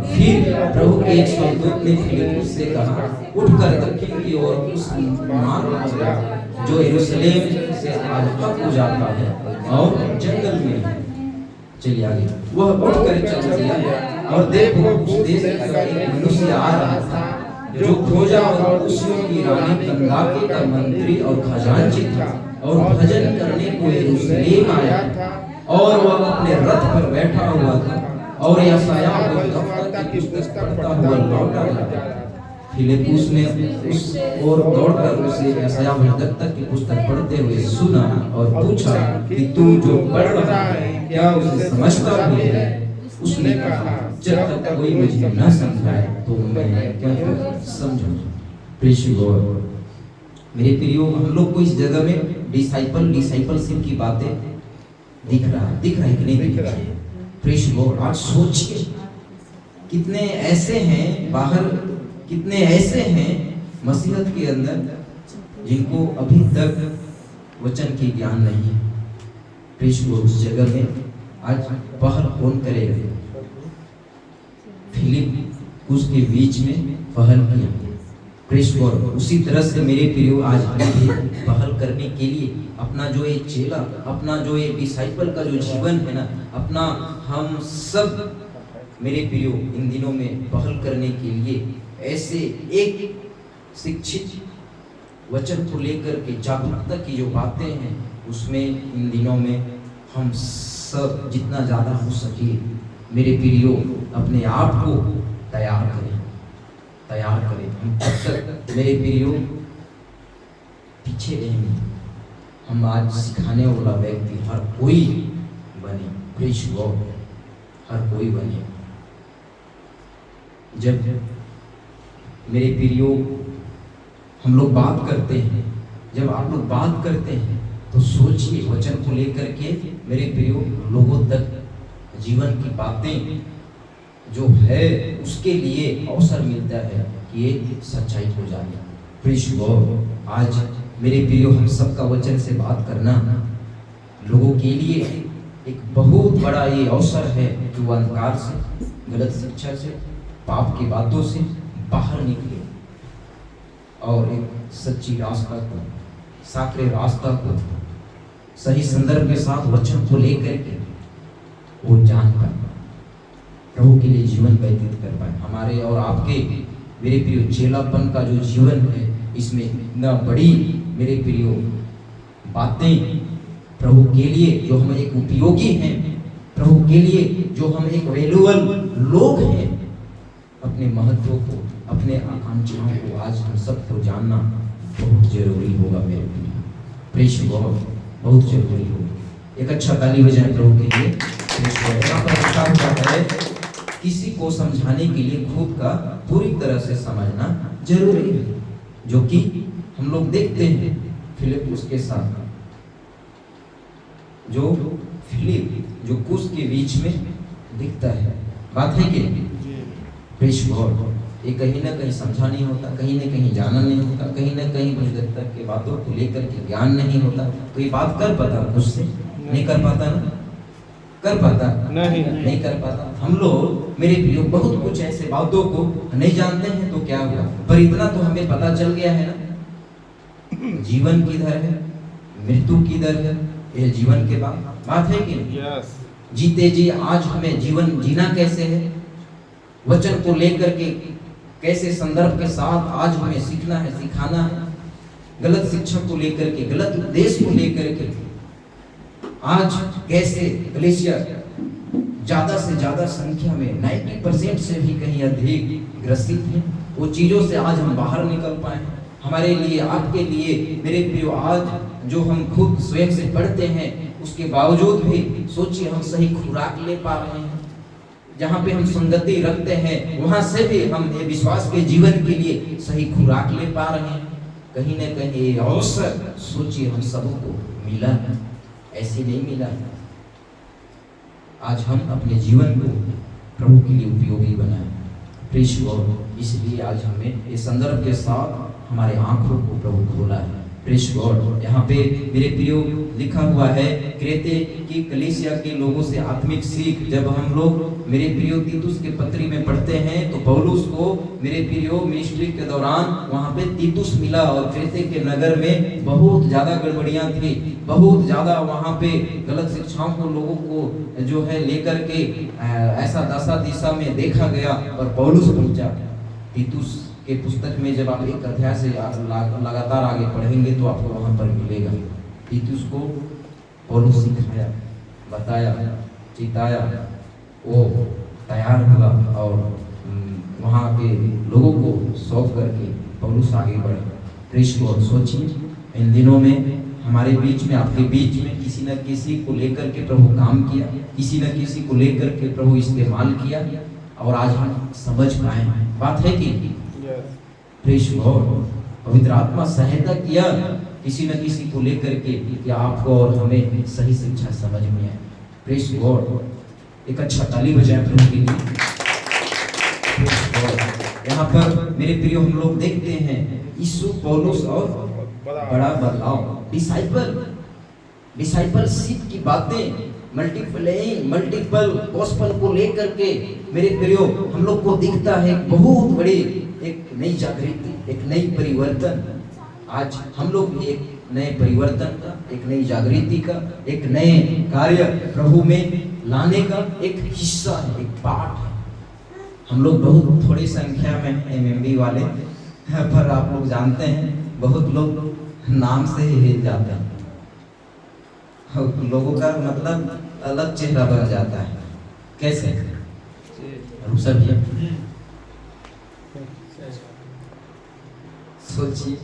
फिर प्रभु के एक स्वर्गदूत ने फिलिप्पुस से कहा, उठकर दक्षिण की ओर उस मार्ग पर जो यरूशलेम से आज तक को जाता है और जंगल में। चलिए आगे। वह उठकर चल दिया और देखो उस देश का एक मनुष्य आ रहा था जो खोजा और उसकी रानी कंदाके का मंत्री और खजांची था और भजन करने को यरूशलेम आया था और वह अपने रथ पर बैठा हुआ था और यशायाह भविष्यवक्ता की पुस्तक पढ़ता हुआ लौटा था। फिलिप्पुस ने उस ओर दौड़कर उसे यशायाह भविष्यवक्ता की पुस्तक पढ़ते हुए सुना और पूछा कि तू जो पढ़ रहा है क्या उसे समझता भी है? उसने कहा, जब तक कोई मुझे न समझाए तो मैं क्या समझूं। Praise God. मेरे प्रियो हम लोग को इस जगह में डिसाइपलशिप की बातें दिख रहा है कि नहीं दिख रहा है? Praise God. आज सोचिए कितने ऐसे हैं बाहर, कितने ऐसे हैं मसीहत के अंदर जिनको अभी तक वचन की ज्ञान नहीं है। Praise God. उस जगह में आज बाहर कौन करेगा? फिलिप उसके बीच में पहल किया। Praise God. उसी तरह से मेरे प्रियो आज हमें भी पहल करने के लिए अपना जो एक चेला, अपना जो एक डिसाइपल का जो जीवन है ना, अपना हम सब मेरे प्रियो इन दिनों में पहल करने के लिए ऐसे एक शिक्षित वचन को लेकर के जागरूकता की जो बातें हैं उसमें इन दिनों में हम सब जितना ज़्यादा हो सके मेरे प्रियो अपने आप को तैयार करें। तैयार करें। हम तब तक मेरे प्रियो पीछे रहेंगे। हम आज सिखाने वाला व्यक्ति हर कोई बने, प्रेज गॉड, हर कोई बने। जब मेरे प्रियो हम लोग बात करते हैं, जब आप लोग बात करते हैं तो सोचिए वचन को लेकर के मेरे प्रियो लोगों तक जीवन की बातें जो है उसके लिए अवसर मिलता है कि ये सच्चाई हो जाए। प्रेज गॉड, आज मेरे प्रियो हम सबका वचन से बात करना लोगों के लिए एक बहुत बड़ा ये अवसर है कि वो अंधकार से, गलत शिक्षा से, पाप की बातों से बाहर निकले और एक सच्ची रास्ता को, साकरे रास्ता को सही संदर्भ के साथ वचन को लेकर के वो जान पाए, प्रभु के लिए जीवन व्यतीत कर पाए। हमारे और आपके मेरे प्रियो चेलापन का जो जीवन है, इसमें इतना बड़ी मेरे प्रियो बातें प्रभु के लिए जो हम एक उपयोगी हैं, प्रभु के लिए जो हम एक वैल्यूएबल लोग हैं, अपने महत्व को, अपने आकांक्षाओं को आज हम सबको जानना बहुत जरूरी होगा मेरे प्रियो। प्रेज गॉड, बहुत जरूरी होगा। एक अच्छा ताली बजाएं प्रभु के लिए। यहाँ पर लिखा हुआ है किसी को समझाने के लिए खुद का पूरी तरह से समझना जरूरी है, जो कि हम लोग देखते हैं फिलिप उसके साथ, जो फिलिप जो कुश के बीच में दिखता है, बात है कि प्रेज गॉड, ये कहीं ना कहीं समझा नहीं होता, कहीं ना कहीं जाना नहीं होता, कहीं ना कहीं भगवत के बातों को लेकर के ज्ञान नहीं होता, तो ये बात कर पाता कुछ से नहीं कर पाता ना, कर पाता नहीं कर पाता। हम लोग मेरे प्रियो बहुत कुछ ऐसे बातों को नहीं जानते हैं तो क्या हुआ, पर इतना तो हमें पता चल गया है ना, जीवन किधर है, मृत्यु किधर है, यह जीवन के बाद बात है कि जीते जी आज हमें जीवन जीना कैसे है, वचन को लेकर के कैसे संदर्भ के साथ आज हमें सीखना है, सिखाना है, गलत शिक्षा को लेकर के, गलत उपदेश को लेकर के आज कैसे कलीसिया ज्यादा से ज्यादा संख्या में 90% से भी कहीं अधिक ग्रसित है, वो चीजों से आज हम बाहर निकल पाए। हमारे लिए, आपके लिए मेरे प्रियो, आज जो हम खुद स्वयं से पढ़ते हैं उसके बावजूद भी सोचिए हम सही खुराक ले पा रहे हैं, जहाँ पे हम संगति रखते हैं वहां से भी हम विश्वास के जीवन के लिए सही खुराक ले पा रहे हैं। कहीं न कहीं ये अवसर सोचिए हम सबको मिला है, ऐसे नहीं मिला है। आज हम अपने जीवन को प्रभु के लिए उपयोगी बनाए, प्रेज गॉड। इसलिए आज हमें इस संदर्भ के साथ हमारे आंखों को प्रभु खोला है, प्रेज गॉड। यहाँ पे मेरे प्रियो लिखा हुआ है क्रेते की कलीसिया के लोगों से आत्मिक सीख। जब हम लोग मेरे प्रियो तीतुस के पत्री में पढ़ते हैं तो पौलुस को मेरे प्रियो मिनिस्ट्री के दौरान वहाँ पे तीतुस मिला और क्रेते के नगर में बहुत ज्यादा गड़बड़ियां थी, बहुत ज्यादा वहाँ पे गलत शिक्षाओं को लोगों को जो है लेकर के ऐसा दशा दिशा में देखा गया और पौलुस पहुंचा। तीतुस के पुस्तक में जब आप एक अध्याय से लगातार आगे पढ़ेंगे तो आपको वहाँ पर मिलेगा। तीतुस को पौलुस सिखाया, बताया, चिताया, वो तैयार हुआ और वहाँ के लोगों को सौंप करके पौलुस आगे बढ़ा। Praise God. सोचिए इन दिनों में हमारे बीच में, आपके बीच में किसी न किसी को लेकर के प्रभु काम किया, किसी न किसी को लेकर के प्रभु इस्तेमाल किया और आज हम समझ पाए। बात है कि प्रेज गॉड, पवित्र आत्मा सहायता किया किसी न किसी को लेकर के कि आपको और हमें सही शिक्षा समझ में आए। Praise God. एक अच्छा ताली बजाएं प्रभु के लिए। यहाँ पर मेरे प्रियो हम लोग देखते हैं यीशु, पौलुस और बड़ा बदलाव, डिसाइपलशिप की बातें, मल्टीपल गॉस्पेल को लेकर के मेरे प्रियो हम लोग को दिखता है बहुत बड़ी एक नई जागृति, एक नई परिवर्तन। आज हम लोग एक नए परिवर्तन का, एक नई जागृति का, एक नए कार्य प्रभु में लाने का एक हिस्सा है, एक पार्ट है। हम लोग बहुत थोड़ी संख्या में एमएमबी वाले, पर आप लोग जानते हैं बहुत लोग नाम से ही हिल जाते हैं, लोगों का मतलब अलग चेहरा बन जाता है। कैसे? सोचिए,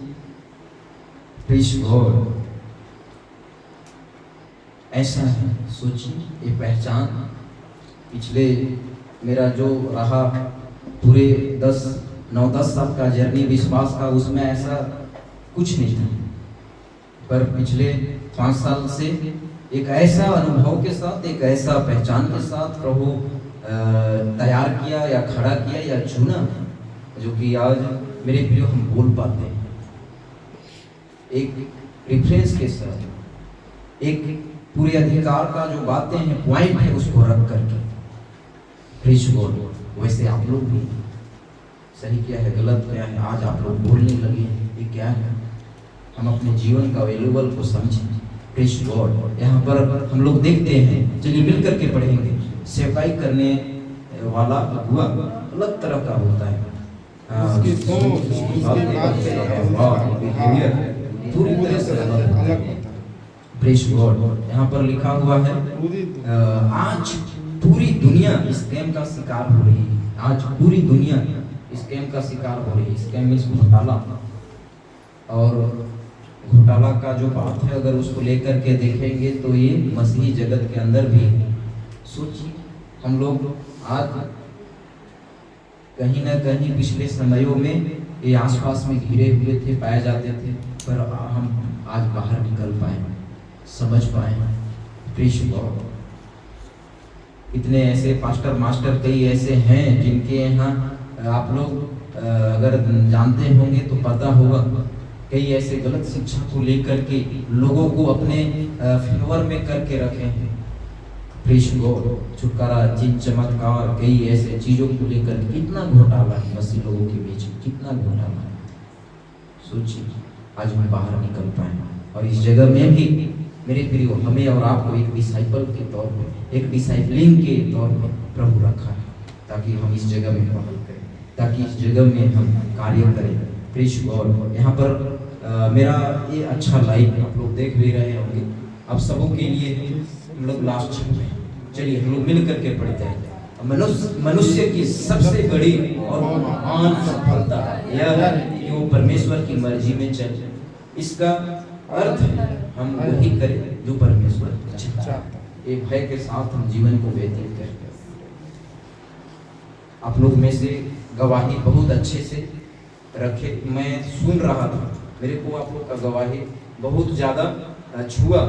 प्रेज़ गॉड, ऐसा है। सोचिए ये पहचान पिछले मेरा जो रहा पूरे 9-10 साल का जर्नी विश्वास का, उसमें ऐसा कुछ नहीं था, पर पिछले 5 साल से एक ऐसा अनुभव के साथ, एक ऐसा पहचान के साथ प्रभु तैयार किया या खड़ा किया या चुना, जो कि आज मेरे प्रियो हम बोल पाते हैं एक रेफरेंस के साथ, एक पूरे अधिकार का जो बातें हैं, पॉइंट है, उसको रख करके। Praise God. वैसे आप लोग भी सही क्या है, गलत क्या है, आज आप लोग बोलने लगे ये क्या है, हम अपने जीवन का वैल्यूबल को समझें। Praise God. यहाँ पर हम लोग देखते हैं, चलिए मिल करके पढ़ेंगे। सेवकाई करने वाला अगुआ अलग तरह का होता है, उसकी सोच, उसकी बातें, बिहेवियर पूरी तरह से अलग होता है। Praise God. यहाँ पर लिखा हुआ है आज पूरी दुनिया स्कैम का शिकार हो रही है। आज पूरी दुनिया स्कैम का शिकार हो रही है। स्कैम मीन्स घोटाला, और घोटाला का जो बात है अगर उसको लेकर के देखेंगे तो ये मसीही जगत के अंदर भी है। सोचिए हम लोग आज कहीं ना कहीं पिछले समयों में ये आसपास में घिरे हुए थे, पाए जाते थे, पर हम आज बाहर निकल पाए, समझ पाए। Praise God. इतने ऐसे पास्टर मास्टर कई ऐसे हैं जिनके यहाँ आप लोग अगर जानते होंगे तो पता होगा, कई ऐसे गलत शिक्षा को लेकर के लोगों को अपने फेवर में करके रखे हैं। Praise God. छुटकारा, चिन्ह, चमत्कार, कई ऐसे चीज़ों को लेकर कितना घोटाला है मसीह लोगों के बीच में, कितना घोटाला है। सोचिए आज हम बाहर निकल पाए, और इस जगह में भी मेरे प्रियो हमें और आपको एक डिसाइपल के तौर पे, एक डिसाइपलिंग के तौर पे प्रभु रखा है, ताकि हम इस जगह में पहल करें, ताकि इस जगह में हम कार्य करें। Praise God. यहाँ पर मेरा ये अच्छा लाइव आप लोग देख भी रहे होंगे, आप सबों के लिए हम लोग लास्ट में, चलिए हम लोग मिल करके पढ़ते हैं। मनुष्य की सबसे बड़ी और महान सफलता यह है कि वो परमेश्वर की मर्जी में चले। इसका अर्थ है हम वही करें जो परमेश्वर चाहता है। एक भय के साथ हम जीवन को व्यतीत करें। आप लोग में से गवाही बहुत अच्छे से रखे, मैं सुन रहा था, मेरे को आप लोग का गवाही बहुत ज़्यादा छुआ,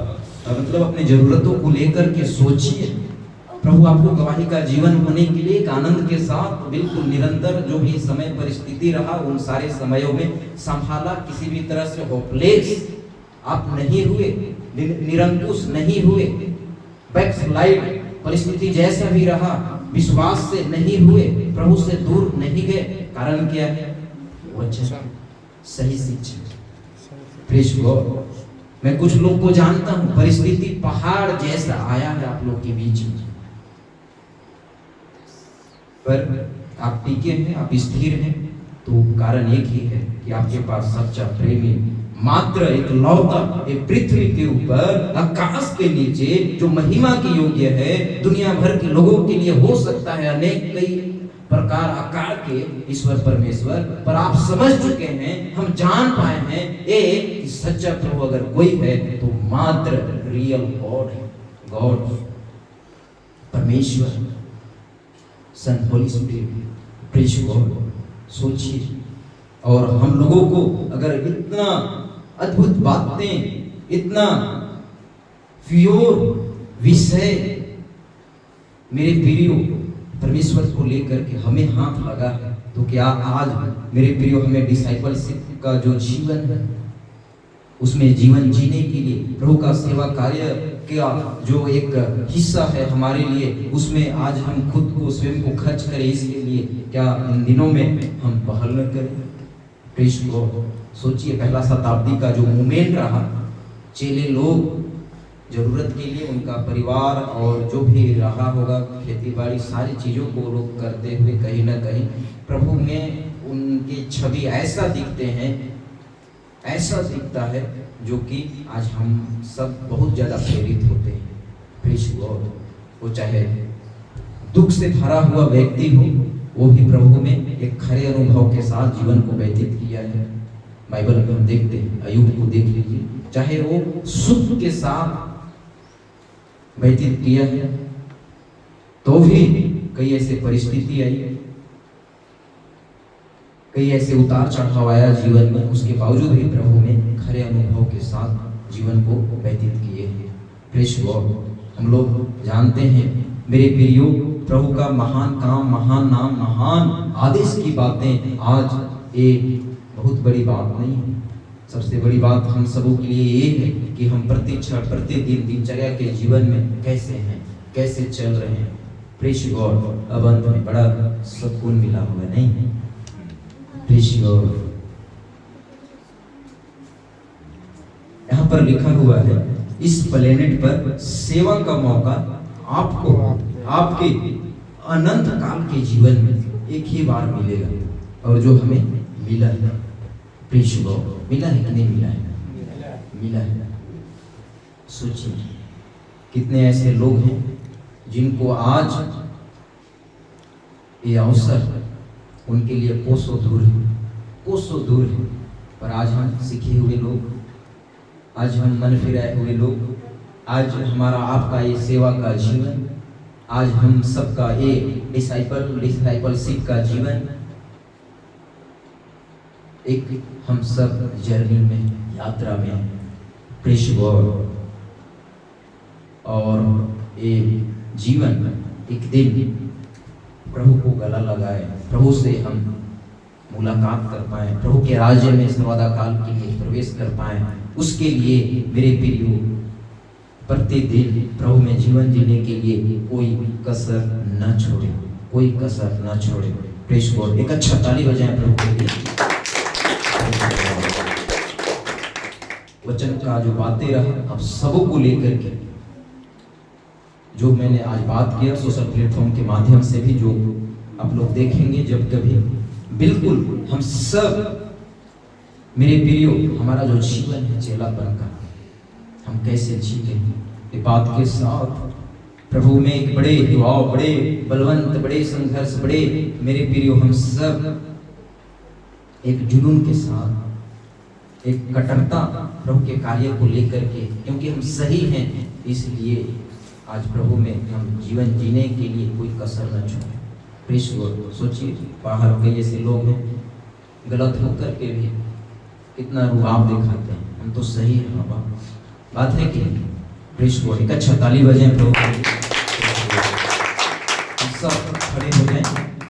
मतलब अपने ज़रूरतों को लेकर के सोचिए। प्रभु आपको गवाही का जीवन होने के लिए एक आनंद के साथ बिल्कुल निरंतर जो भी समय परिस्थिति रहा उन सारे समयों में संभाला। किसी भी तरह से होपलेस आप नहीं हुए, निरंकुश नहीं हुए, बैकस्लाइड परिस्थिति जैसा भी रहा विश्वास से नहीं हुए, प्रभु से दूर नहीं गए। कारण क्या है? वचन, सही शिक्षा। Praise God. मैं कुछ लोग को जानता हूं, परिस्थिति पहाड़ जैसा आया है आप लोग के बीच में, पर आप टिके हैं, आप स्थिर हैं, तो कारण एक ही है कि आपके पास सच्चा प्रेमी मात्र एक लौता एक पृथ्वी के ऊपर आकाश के नीचे जो महिमा की योग्य है, दुनिया भर के लोगों के लिए हो सकता है अनेक कई प्रकार आकार के ईश्वर परमेश्वर, पर आप समझ चुके हैं, हम जान पाए हैं एक सच्चा प्रभु अगर कोई है तो मात्र रियल गॉड है। गॉड परमेश्वर, सन, होली स्पिरिट। Praise God. सोचिए, और हम लोगों को अगर इतना अद्भुत बातें, इतना प्योर विषय मेरे प्रियो परमेश्वर को लेकर के हमें हाथ लगा है, तो क्या आज मेरे प्रियो हमें डिसाइपलशिप का जो जीवन है उसमें जीवन जीने के लिए प्रभु का सेवा कार्य का जो एक हिस्सा है हमारे लिए, उसमें आज हम खुद को स्वयं को खर्च करें, इसके लिए क्या इन दिनों में हम पहल न करें? Praise God. सोचिए पहला शताब्दी का जो मूवमेंट रहा, चेले लोग जरूरत के लिए उनका परिवार और जो भी रहा होगा खेती बाड़ी सारी चीज़ों को लोग करते हुए कहीं ना कहीं प्रभु में उनकी छवि ऐसा दिखते हैं, ऐसा दिखता है जो कि आज हम सब बहुत ज़्यादा प्रेरित होते हैं। Praise God. वो चाहे दुख से भरा हुआ व्यक्ति हो, वो भी प्रभु में एक खरे अनुभव के साथ जीवन को व्यतीत किया है। बाइबल में हम देखते हैं, अय्यूब को देख लीजिए, चाहे वो सुख के साथ व्यतीत किया है तो भी कई ऐसे परिस्थिति आई, कई ऐसे उतार चढ़ाव आया जीवन में, उसके बावजूद भी प्रभु में खरे अनुभव के साथ जीवन को व्यतीत किए हैं। Praise God. हम लोग जानते हैं मेरे प्रियो, प्रभु का महान काम, महान नाम, महान आदेश की बातें आज एक बहुत बड़ी बात नहीं है। सबसे बड़ी बात हम सबों के लिए ये है कि हम प्रति क्षण प्रतिदिन दिनचर्या के जीवन में कैसे हैं, कैसे चल रहे हैं। Praise God. अब अंत में बड़ा सुकून मिला हुआ नहीं है। Praise God. यहाँ पर लिखा हुआ है, इस प्लेनेट पर सेवा का मौका आपको आपके अनंत काल के जीवन में एक ही बार मिलेगा, और जो हमें मिला है, प्रेज गॉड, मिला है कि नहीं मिला है? मिला है। सोचिए कितने ऐसे लोग हैं जिनको आज ये अवसर उनके लिए कोसों दूर है, कोसों दूर है, पर आज हम सीखे हुए लोग, आज हम मन फिराए हुए लोग, आज हमारा आपका ये सेवा का जीवन, आज हम सबका ये डिसाइपलशिप का जीवन, एक हम सब जर्नी में, यात्रा में। Praise God. और ये जीवन एक दिन प्रभु को गला लगाए, प्रभु से हम मुलाकात कर पाए, प्रभु के राज्य में सर्वदा काल के लिए प्रवेश कर पाए, उसके लिए मेरे प्रियो प्रतिदिन प्रभु में जीवन जीने के लिए कोई कसर न छोड़े, कोई कसर न छोड़े। Praise God. एक अच्छा ताली बजाएं प्रभु के लिए। वचन का जो बातें रहा अब सबों को लेकर के, जो मैंने आज बात किया सोशल प्लेटफॉर्म के माध्यम से भी, जो आप लोग देखेंगे जब कभी, बिल्कुल हम सब मेरे प्रियो, हमारा जो जीवन है चेलापन का, हम कैसे जीते ये बात के साथ प्रभु में एक बड़े युवाओं, बड़े बलवंत, बड़े संघर्ष, बड़े मेरे प्रियो हम सब एक जुनून के साथ, एक कट्टरता प्रभु के कार्य को लेकर के, क्योंकि हम सही हैं इसलिए आज प्रभु में हम जीवन जीने के लिए कोई कसर न छोड़े। Praise God. सोचिए बाहर कई ऐसे लोग हैं गलत होकर के भी कितना रुआब दिखाते हैं, हम तो सही है बाबा, बात है कि प्रेज गॉड। एक अच्छा ताली बजाएं प्रभु के लिए। सब खड़े हो जाएं।